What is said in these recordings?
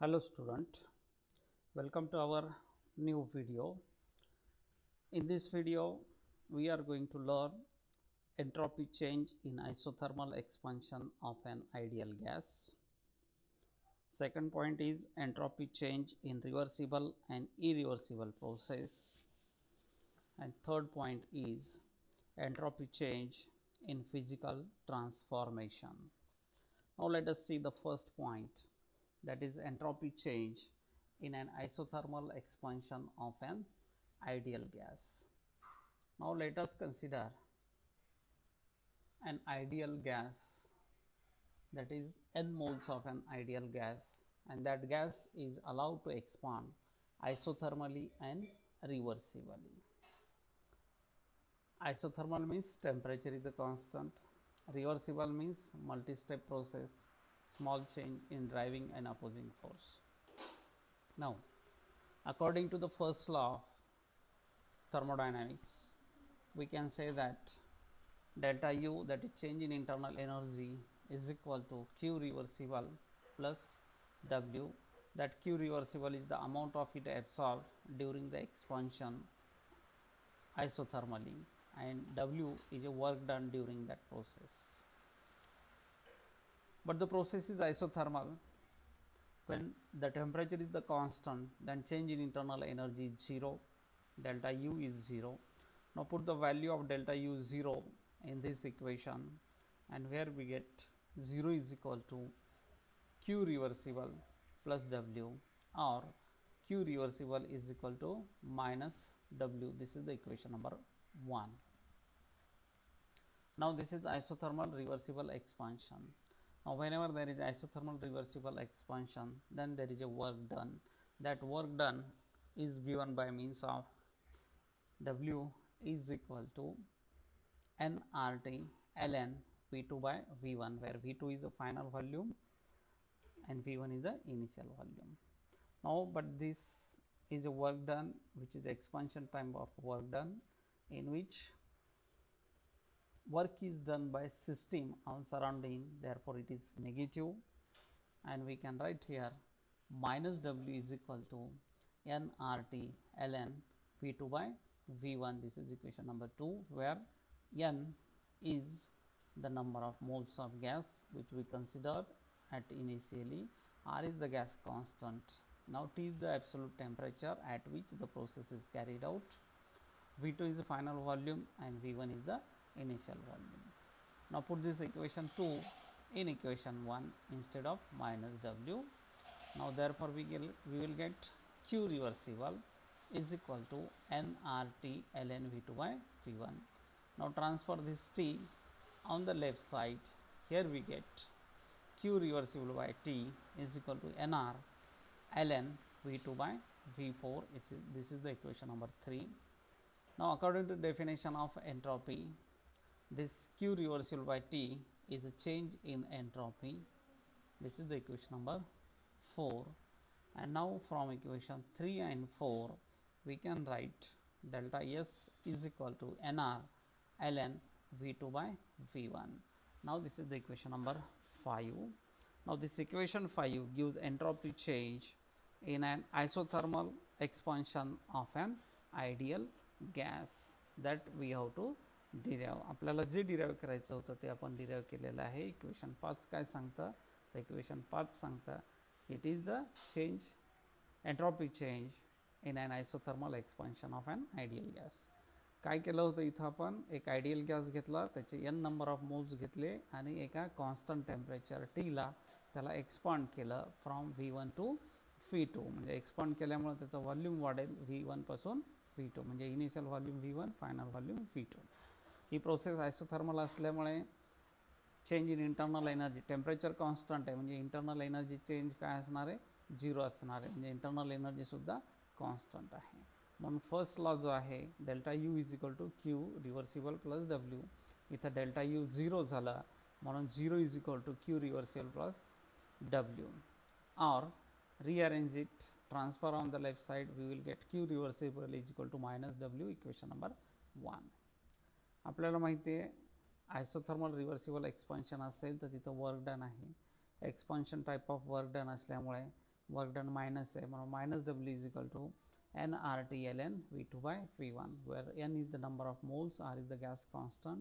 Hello student, welcome to our new video. In this video we are going to learn entropy change in isothermal expansion of an ideal gas. Second point is entropy change in reversible and irreversible process, and third point is entropy change in physical transformation. Now let us see the first point, that is entropy change in an isothermal expansion of an ideal gas. Now let us consider an ideal gas, that is n moles of an ideal gas, and that gas is allowed to expand isothermally and reversibly. Isothermal means temperature is a constant, reversible means multi-step process, small change in driving and opposing force. Now according to the first law of thermodynamics, we can say that delta U, that is change in internal energy, is equal to Q reversible plus W, that Q reversible is the amount of heat absorbed during the expansion isothermally, and W is a work done during that process. But the process is isothermal. When the temperature is the constant, then change in internal energy is 0, delta U is 0. Now put the value of delta U 0 in this equation, and where we get 0 is equal to Q reversible plus W, or Q reversible is equal to minus W. This is the equation number 1. Now this is isothermal reversible expansion. Now whenever there is isothermal reversible expansion, then there is a work done. That work done is given by means of W is equal to nRT ln V2 by V1, where V2 is the final volume and V1 is the initial volume. Now but this is a work done, which is expansion time of work done, in which work is done by system on surrounding, therefore it is negative, and we can write here minus W is equal to nRT ln V2 by V1. This is equation number 2, where N is the number of moles of gas which we considered at initially, R is the gas constant. Now T is the absolute temperature at which the process is carried out, V2 is the final volume, and V1 is the initial volume. Now put this equation 2 in equation 1 instead of minus W. Now therefore we will get Q reversible is equal to nRT ln V2 by V1. Now transfer this T on the left side. Here we get Q reversible by T is equal to nR ln V2 by V4. This is the equation number 3. Now according to definition of entropy, this Q reversible by T is a change in entropy. This is the equation number 4. And now from equation 3 and 4 we can write delta S is equal to nR ln V2 by V1. Now this is the equation number 5. Now this equation 5 gives entropy change in an isothermal expansion of an ideal gas, that we have to derive. आपल्याला जे derive करायचं होतं ते आपण derive केलेलं आहे. Equation 5 काय सांगतं, तर इक्वेशन 5 सांगतं it is the change entropy change in an isothermal expansion of an ideal gas. काय केलं होतं इथं आपण एक आयडियल गॅस घेतला, त्याचे n नंबर ऑफ मोल्स घेतले आणि एका कॉन्स्टंट टेम्परेचर Tला त्याला एक्सपांड केलं फ्रॉम V1 टू V2. म्हणजे एक्सपांड केल्यामुळे त्याचं व्हॉल्यूम वाढेल V1 पासून V2, म्हणजे initial volume V1, final volume V2. ही प्रोसेस आयसोथर्मल असल्यामुळे change in internal energy, temperature constant आहे म्हणजे इंटरनल एनर्जी चेंज काय असणार आहे, 0 असणार आहे, म्हणजे इंटरनल एनर्जी सुद्धा कॉन्स्टंट आहे. म्हणून फर्स्ट लॉ जो आहे delta U is equal to Q reversible plus W. इथं डेल्टा यू 0 झाला म्हणून 0 is equal to Q reversible plus W. और rearrange it, transfer on the left side, we will get Q reversible is equal to minus W, equation number 1. आपल्याला माहिती आहे isothermal reversible expansion असेल तर तिथं work done आहे. Expansion type of work done असल्यामुळे work done minus A, minus W is equal to nRT ln V2 by V1, where N is the number of moles, R is the gas constant,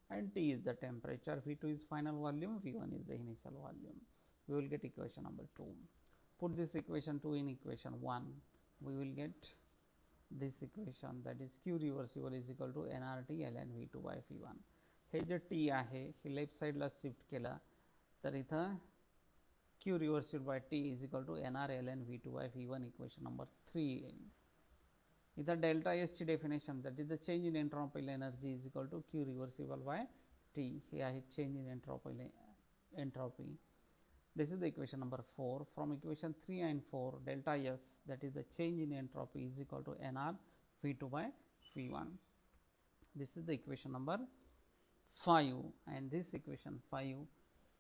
and T is the temperature. V2 is final volume, V1 is the initial volume. We will get equation number 2. Put this equation 2 in equation 1, we will get this equation, that is Q reversible is equal to nRT ln V2 by V1. हे जे T आहे हे left साईडला shift केला तर इथं Q reversible by T is equal to nR ln V2 by V1, equation number 3 येईल. इथं डेल्टा S ची definition, that is the change in entropy energy is equal to Q reversible by T. हे आहे change in entropy. This is the equation number 4. From equation 3 and 4, delta S, that is the change in entropy, is equal to nR V2 by V1. This is the equation number 5, and this equation 5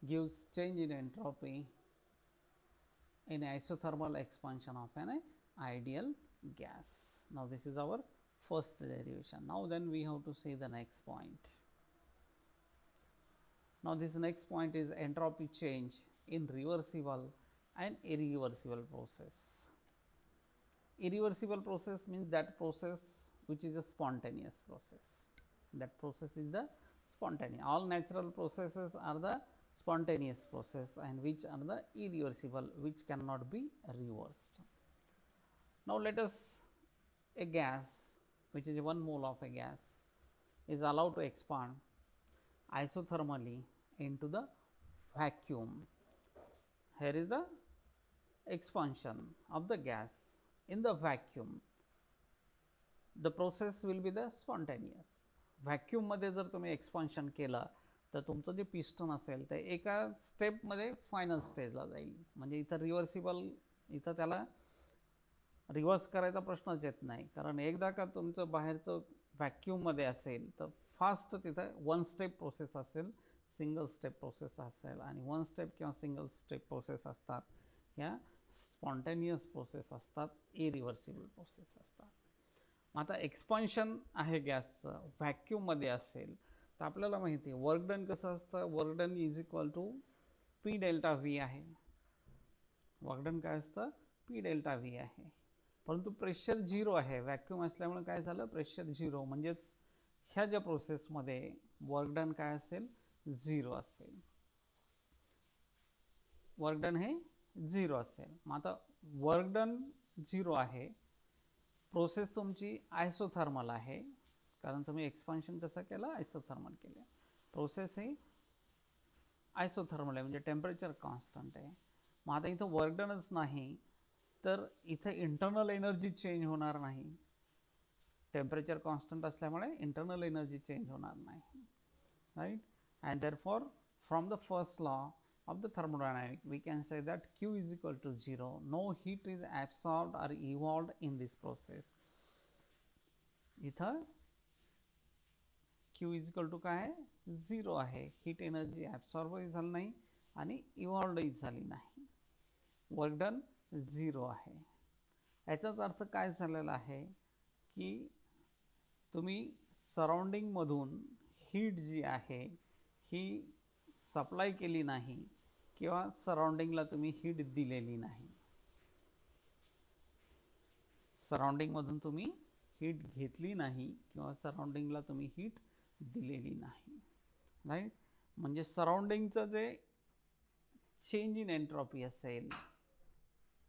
gives change in entropy in isothermal expansion of an ideal gas. Now this is our first derivation. Now then we have to see the next point. Now this next point is entropy change in reversible and irreversible process. Irreversible process means that process which is a spontaneous process. That process is the spontaneous. All natural processes are the spontaneous process, and which are the irreversible, which cannot be reversed. Now let us, a gas which is 1 mole of a gas is allowed to expand isothermally into the vacuum. Here is the expansion of the gas in the vacuum. The process will be the spontaneous. Vacuum मध्ये जर तुम्ही expansion केलं तर तुमचं जे piston असेल ते एका स्टेपमध्ये फायनल स्टेजला जाईल. म्हणजे इथं रिव्हर्सिबल, इथं त्याला रिव्हर्स करायचा प्रश्नच येत नाही, कारण एकदा का तुमचं बाहेरचं व्हॅक्यूममध्ये असेल तर फास्ट तिथं 1 स्टेप प्रोसेस असेल, सिंगल स्टेप प्रोसेस असेल, आणि 1 स्टेप किंवा सिंगल स्टेप प्रोसेस असतात ह्या स्पॉन्टेनियस प्रोसेस असतात, इरिव्हर्सिबल प्रोसेस असतात. मग आता एक्सपान्शन आहे गॅसचं, व्हॅक्यूममध्ये असेल तर आपल्याला माहिती आहे वर्क डन कसं असतं. Work done is equal to P delta V आहे. वर्क डन काय असतं, पी डेल्टा व्ही आहे. परंतु प्रेशर 0 आहे, व्हॅक्यूम असल्यामुळे काय झालं, प्रेशर 0, म्हणजेच ह्या ज्या प्रोसेसमध्ये वर्क डन काय असेल, 0 असेल. वर्क डन हे 0 असेल. मग आता वर्क डन 0 आहे, प्रोसेस तुमची आयसोथर्मल आहे, कारण तुम्ही एक्सपान्शन कसं केलं, आयसोथर्मल केलं. प्रोसेस ही आयसोथर्मल आहे, म्हणजे टेम्परेचर कॉन्स्टंट आहे. मग आता इथं वर्क डनच नाही तर इथं इंटरनल एनर्जी चेंज होणार नाही. टेम्परेचर कॉन्स्टंट असल्यामुळे इंटरनल एनर्जी चेंज होणार नाही, right. And therefore from the first law of the thermodynamic we can say that Q is equal to 0. No heat is absorbed or evolved in this process. इथं Q is equal to काय आहे, 0 आहे. Heat energy ॲब्सॉर्बही झाली नाही आणि इव्हॉल्वही झाली नाही. Work done 0 आहे. याचाच अर्थ काय झालेला आहे की तुम्ही सराउंडिंगमधून हीट जी आहे ही सप्लाय केली नाही किंवा सराउंडिंगला तुम्ही हीट दिलेली नाही. सराउंडिंगमधून तुम्ही हीट घेतली नाही किंवा सराउंडिंगला तुम्ही हीट दिलेली नाही, राईट. म्हणजे सराउंडिंगचं जे चेंज इन एंट्रॉपी असेल,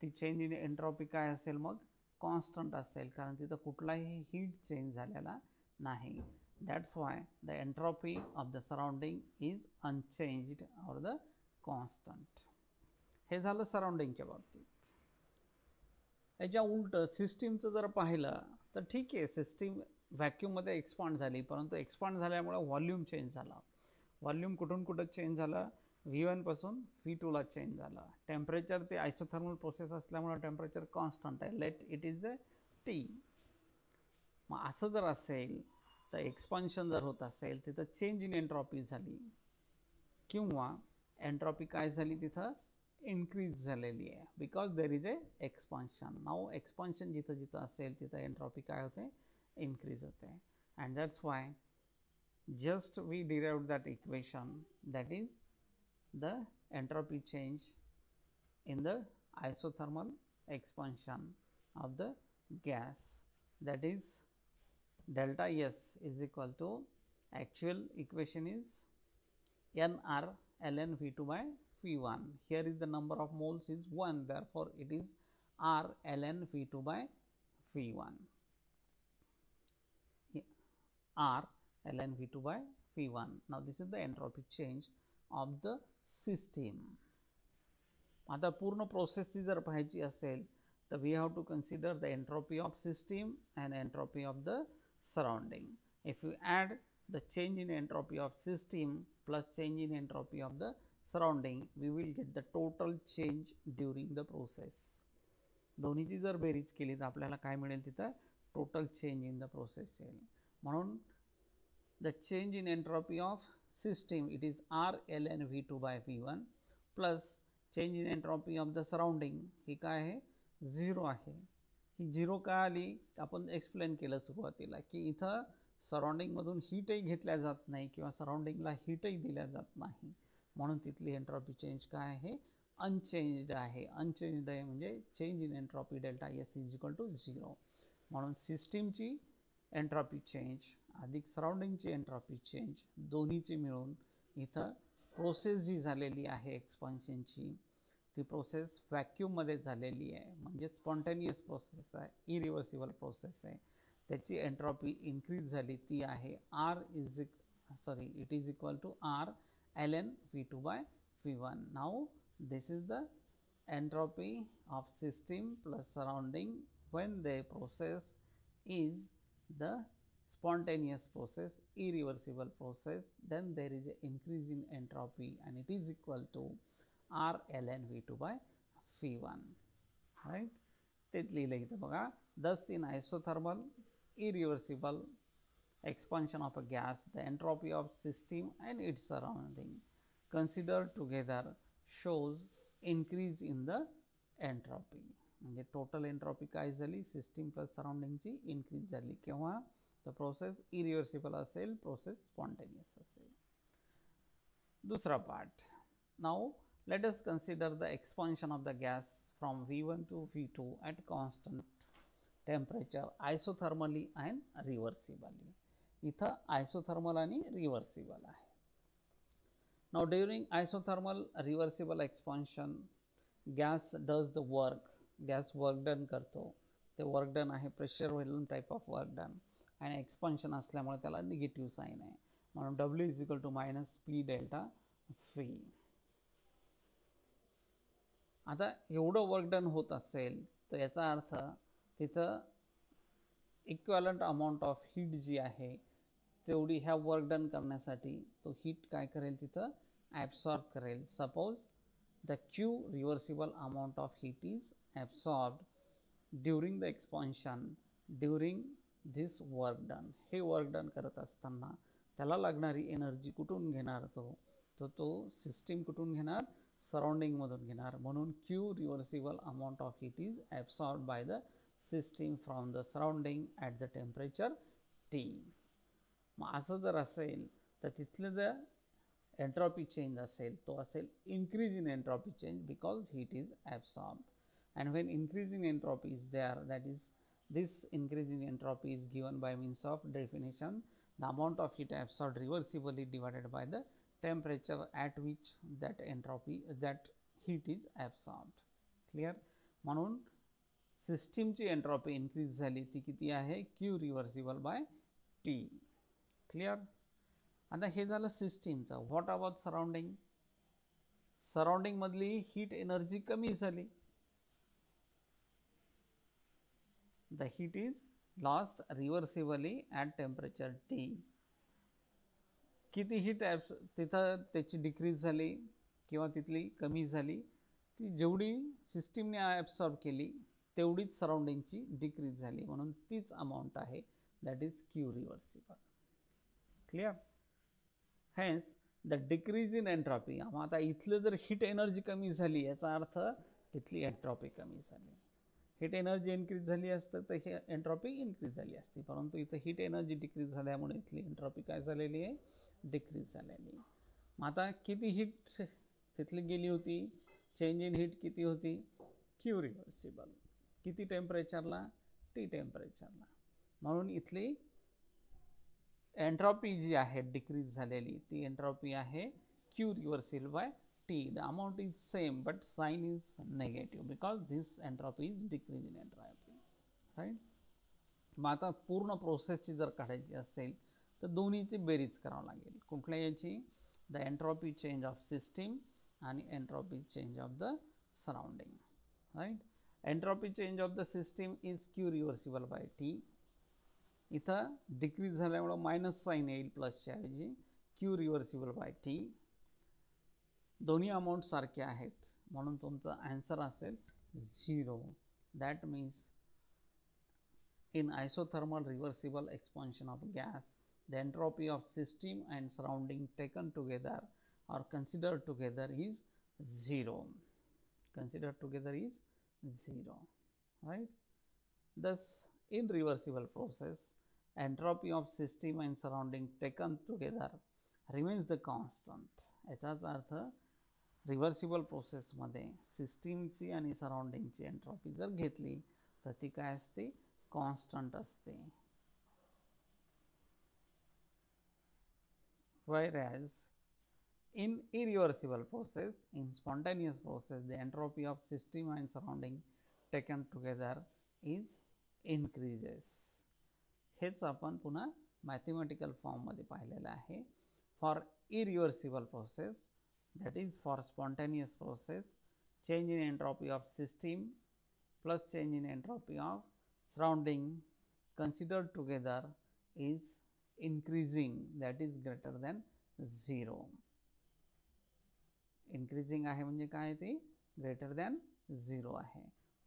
ती चेंज इन एंट्रॉपी काय असेल, मग कॉन्स्टंट असेल, कारण तिथं कुठलाही हीट चेंज झालेला नाही. That's why the entropy of the surrounding is unchanged or the constant. हे झालं सराउंडिंगच्या बाबतीत. याच्या उलट सिस्टीमचं जर पाहिलं तर ठीक आहे, सिस्टीम व्हॅक्यूममध्ये एक्सपांड झाली, परंतु एक्सपांड झाल्यामुळे व्हॉल्यूम चेंज झाला. व्हॉल्यूम कुठून कुठं चेंज झालं, V1 पासून V2ला चेंज झाला. टेम्परेचर ते आयसोथर्मल प्रोसेस असल्यामुळे टेम्परेचर कॉन्स्टंट आहे, let it is a T. मग असं जर असेल तर एक्सपान्शन जर होत असेल तिथं चेंज इन एंट्रॉपी झाली किंवा एंट्रॉपी काय झाली, तिथं इन्क्रीज झालेली आहे, because there is a expansion. नाव एक्सपान्शन जिथं जिथं असेल तिथं एंट्रॉपी काय होते, इन्क्रीज होते. And that's why just we derived that equation, that is the entropy change in the isothermal expansion of the gas, that is delta S is equal to, actual equation is nR ln V2 by V1. Here is the number of moles is 1, therefore it is R ln V2 by V1. R ln V2 by V1. Now this is the entropy change of the system. आता पूर्ण प्रोसेसची जर पाहायची असेल तर we have to consider the entropy of system and entropy of the surrounding. If you add the change in entropy of system plus change in entropy of the surrounding, we will get the total change during the process. दोन्हीची जर बेरीज केली तर आपल्याला काय मिळेल, तिथं total change in the process येईल. म्हणून the change in entropy of system, it is R ln V2 by V1 plus change in entropy of the surrounding, ही काय आहे, 0 आहे. ही 0 का आली, आपण एक्सप्लेन केलं सुरुवातीला की इथं सराउंडिंग मधून हीटही घेतल्या जात नाही किंवा सराउंडिंगला हीटही दिल्या जात नाही, म्हणून तिथली एंट्रॉपी चेंज काय आहे, अनचेंज्ड आहे. अनचेंज्ड आहे म्हणजे change in entropy delta S is equal to 0. म्हणून सिस्टीमची एंट्रॉपी चेंज अधिक सराउंडिंगची एंट्रॉपी चेंज दोन्हीची मिळून इथं प्रोसेस जी झालेली आहे एक्सपान्शनची, ती प्रोसेस व्हॅक्यूममध्ये झालेली आहे, म्हणजे स्पॉन्टेनियस प्रोसेस आहे, इरिव्हर्सिबल प्रोसेस आहे. त्याची एंट्रॉपी इन्क्रीज झाली, ती आहे it is equal to R ln V2 by V1. Now this is the entropy of system plus surrounding when the process is the spontaneous process, irreversible process, then there is an increase in entropy and it is equal to R ln V2 by V1, right? तेच लिहिलं इथं बघा. Thus in isothermal irreversible expansion of a gas, the entropy of system and its surrounding considered together shows increase in the entropy. म्हणजे total entropy काय झाली, system plus सराउंडिंगची increase झाली. केव्हा, तर प्रोसेस इरिव्हर्सिबल असेल, प्रोसेस स्पॉन्टेनियस असेल. दुसरा part. Now let us consider the expansion of the gas from V1 to V2 at constant temperature isothermally and reversibly. इथं आयसोथर्मल आणि रिव्हर्सिबल आहे. Now during isothermal reversible expansion, gas does the work. Gas work done करतो, ते work done आहे pressure volume type of work done, आणि expansion असल्यामुळे त्याला negative sign आहे, म्हणून W is equal to minus P delta V. आता एवढं वर्क डन होत असेल तर याचा अर्थ तिथं इक्वलंट अमाऊंट ऑफ हीट जी आहे तेवढी ह्या वर्क डन करण्यासाठी तो हीट काय करेल, तिथं ॲब्सॉर्ब करेल. Suppose the Q reversible amount of heat is absorbed during the expansion during this work done. हे वर्क डन करत असताना त्याला लागणारी एनर्जी कुठून घेणार, तो सिस्टीम कुठून घेणार, सराउंडिंग मधून घेणार. म्हणून Q reversible amount of heat is absorbed by the system from the surrounding at the temperature T. मग असं जर असेल तर तिथलं जर एंट्रॉपी चेंज असेल तो असेल increase in entropy change because heat is absorbed. And when increase in entropy is there, that is this increase in entropy is given by means of definition, the amount of heat absorbed reversibly divided by the temperature at which that heat is absorbed. Clear? म्हणून सिस्टीमची entropy increase झाली, ती किती आहे, Q reversible by T. Clear? आता हे झालं सिस्टीमचं. What about surrounding? सराउंडिंग मधली हीट एनर्जी कमी झाली. The heat is lost reversibly at temperature T. किती हीट तिथं त्याची डिक्रीज झाली किंवा तिथली कमी झाली, ती जेवढी सिस्टीमने ॲब्सॉर्ब केली तेवढीच सराउंडिंगची डिक्रीज झाली, म्हणून तीच अमाऊंट आहे, that is Q reversible. Clear? Hence the decrease in entropy. आता इथलं जर हीट एनर्जी कमी झाली याचा अर्थ तिथली एंट्रॉपी कमी झाली. हीट एनर्जी इन्क्रीज झाली असतं तर ही एंट्रॉपी इन्क्रीज झाली असती, परंतु इथं हीट एनर्जी डिक्रीज झाल्यामुळे इथली एंट्रॉपी काय झालेली आहे, डिक्रीज झालेली. मग आता किती हीट तिथली गेली होती, चेंज इन हीट किती होती, क्यू रिव्हर्सिबल. किती टेम्परेचरला? टी टेम्परेचरला. म्हणून इथली एंट्रॉपी जी आहे डिक्रीज झालेली ती एंट्रॉपी आहे Q reversible by T. The amount is same but sign is negative because this entropy is decrease in entropy. Right. मग आता पूर्ण प्रोसेसची जर काढायची असेल तर दोन्हीची बेरीज करावं लागेल. कुठल्या याची? The entropy change of system आणि entropy change of the surrounding. Right. Entropy change of the system is Q reversible by T. इथं डिक्रीज झाल्यामुळं मायनस साईन येईल प्लसच्या ऐवजी. Q reversible by T. दोन्ही अमाऊंट सारखे आहेत म्हणून तुमचा आन्सर असेल 0. That means in isothermal reversible expansion of gas, the entropy of system and surrounding taken together or considered together is 0. Considered together is 0. Right. Thus, in reversible process, entropy of system and surrounding taken together remains the constant. याचाच अर्थ reversible प्रोसेसमध्ये सिस्टीमची आणि सराउंडिंगची entropy जर घेतली तर ती काय असते? कॉन्स्टंट असते. Whereas in irreversible process, in spontaneous process, the entropy of system and surrounding taken together is increases. हेच आपण पुन्हा मॅथमॅटिकल फॉर्ममध्ये पाहिलेलं आहे. For irreversible process, that is for spontaneous process, change in entropy of system plus change in entropy of surrounding considered together is increasing, that is greater than 0. increasing आहे म्हणजे काय? ते greater than 0 आहे.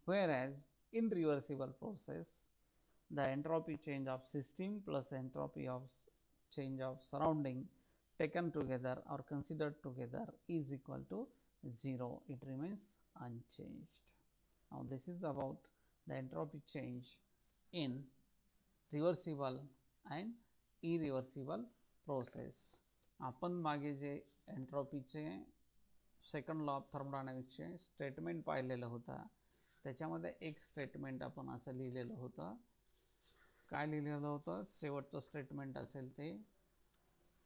Whereas in reversible process, the entropy change of system plus entropy of change of surrounding taken together or considered together is equal to 0. It remains unchanged. Now this is about the entropy change in reversible and irreversible process. आपण मागे जे एंट्रॉपीचे second law of थर्मोडायनामिक्सचे statement पाहिलेलं होतं त्याच्यामध्ये एक statement आपण असं लिहिलेलं होतं. काय लिहिलेलं होतं? शेवटचं स्टेटमेंट असेल ते.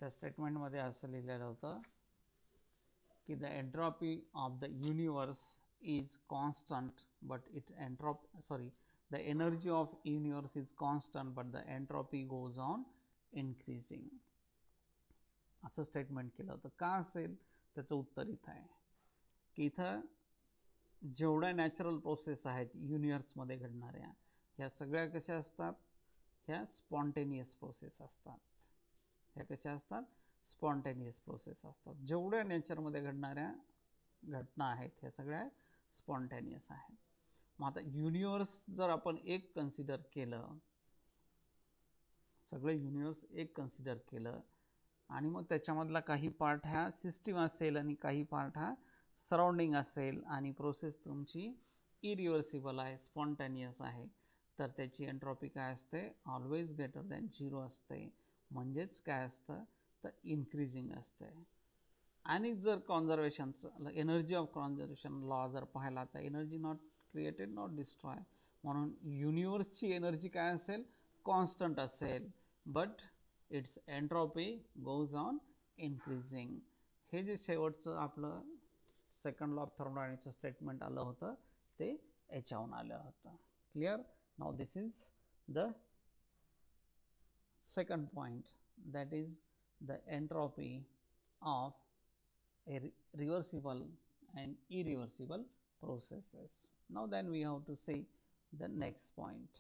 त्या स्टेटमेंटमध्ये असं लिहिलेलं होतं की the entropy of the universe is constant but its the energy of universe is constant but the entropy goes on increasing. असं स्टेटमेंट केलं होतं. का असेल? त्याचं उत्तर इथं आहे की इथं जेवढ्या नॅचरल प्रोसेस आहेत युनिवर्समध्ये घडणाऱ्या ह्या सगळ्या कशा असतात? ह्या स्पॉन्टेनियस प्रोसेस असतात. ह्या कशा असतात? स्पॉन्टेनियस प्रोसेस असतात. जेवढ्या नेचरमध्ये घडणाऱ्या घटना आहेत ह्या सगळ्या स्पॉन्टेनियस आहे. मग आता युनिवर्स जर आपण एक कन्सिडर केलं, सगळं युनिवर्स एक कन्सिडर केलं आणि मग त्याच्यामधला काही पार्ट हा सिस्टीम असेल आणि काही पार्ट हा सराउंडिंग असेल आणि प्रोसेस तुमची इरिव्हर्सिबल आहे, स्पॉन्टेनियस आहे, तर त्याची एंट्रॉपी काय असते? ऑलवेज ग्रेटर दॅन 0 असते. म्हणजेच काय असतं? तर इन्क्रीजिंग असते. आणि जर कॉन्झर्वेशनचं एनर्जी ऑफ कॉन्झर्वेशन लॉ जर पाहिला तर energy not created not destroy, म्हणून युनिवर्सची एनर्जी काय असेल? कॉन्स्टंट असेल but it's entropy goes on increasing. हे जे शेवटचं आपलं सेकंड लॉ ऑफ थर्मोडायनामिक्सचं स्टेटमेंट आलं होतं ते याच्याहून आलं होतं. Clear? Now this is the second point, that is the entropy of a reversible and irreversible processes. Now then we have to see the next point.